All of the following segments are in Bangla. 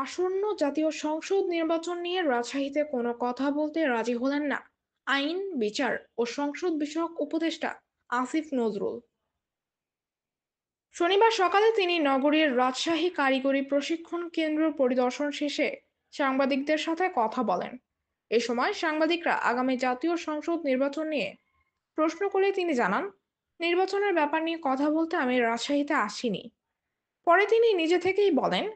আসন্ন জাতীয় সংসদ নির্বাচন নিয়ে রাজশাহীতে কোনো কথা বলতে রাজি হলেন না আইন, বিচার ও সংসদ বিষয়ক উপদেষ্টা আসিফ নজরুল। শনিবার সকালে তিনি নগরীর রাজশাহী কারিগরি প্রশিক্ষণ কেন্দ্র পরিদর্শন শেষে সাংবাদিকদের সাথে কথা বলেন। এ সময় সাংবাদিকরা আগামী জাতীয় সংসদ নির্বাচন নিয়ে প্রশ্ন করলে তিনি জানান, নির্বাচনের ব্যাপার নিয়ে কথা বলতে আমি রাজশাহীতে আসিনি। পরে তিনি নিজে থেকেই বলেন,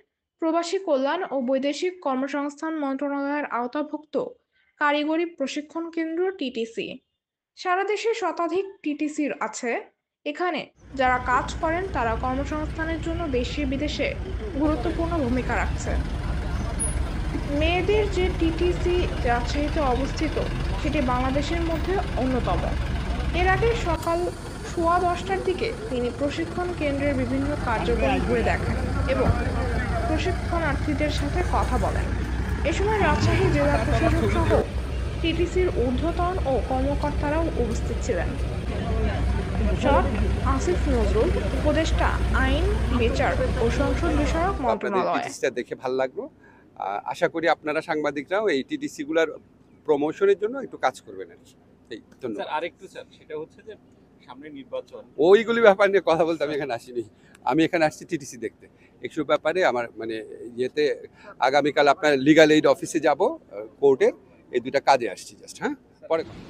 প্রবাসী কল্যাণ ও বৈদেশিক কর্মসংস্থান মন্ত্রণালয়ের আওতাভুক্ত কারিগরি প্রশিক্ষণ কেন্দ্র টিটিসি, সারা দেশে শতাধিক টিটিসির আছে। এখানে যারা কাজ করেন তারা কর্মসংস্থানের জন্য দেশে বিদেশে গুরুত্বপূর্ণ ভূমিকা রাখছে। মেয়েদের যে টিটিসি রাজশাহীতে অবস্থিত সেটি বাংলাদেশের মধ্যে অন্যতম। এর আগে সকাল 10:15টার দিকে তিনি প্রশিক্ষণ কেন্দ্রের বিভিন্ন কার্যক্রম ঘুরে দেখেন এবং প্রশিক্ষণার্থীদের সাথে কথা বলেন। এ সময় রাজশাহী জেলা প্রশাসক সহ টিটিসির ঊর্ধ্বতন ও কর্মকর্তারাও উপস্থিত ছিলেন। সব আসিফ নজরুল, উপদেষ্টা আইন, বিচার ও সংসদ বিষয়ক আপনাদের মন্ত্রণালয়। টিটিসিটা দেখে ভালো লাগলো। আশা করি আপনারা সাংবাদিকরাও এই টিটিসি গুলার প্রমোশনের জন্য একটু কাজ করবেন আর কি। এই ধন্যবাদ। স্যার আরেকটু স্যার, সেটা হচ্ছে যে সামনে নির্বাচন। ওইগুলি ব্যাপার নিয়ে কথা বলতে আমি এখানে আসিনি। আমি এখানে আসছি টিটিসি দেখতে। এইসব ব্যাপারে আমার মানে ইয়েতে আগামীকাল আপনার লিগ্যাল এইড অফিসে যাব, কোর্টের। এই দুইটা কাজে আসছি জাস্ট। হ্যাঁ, পরে কথা।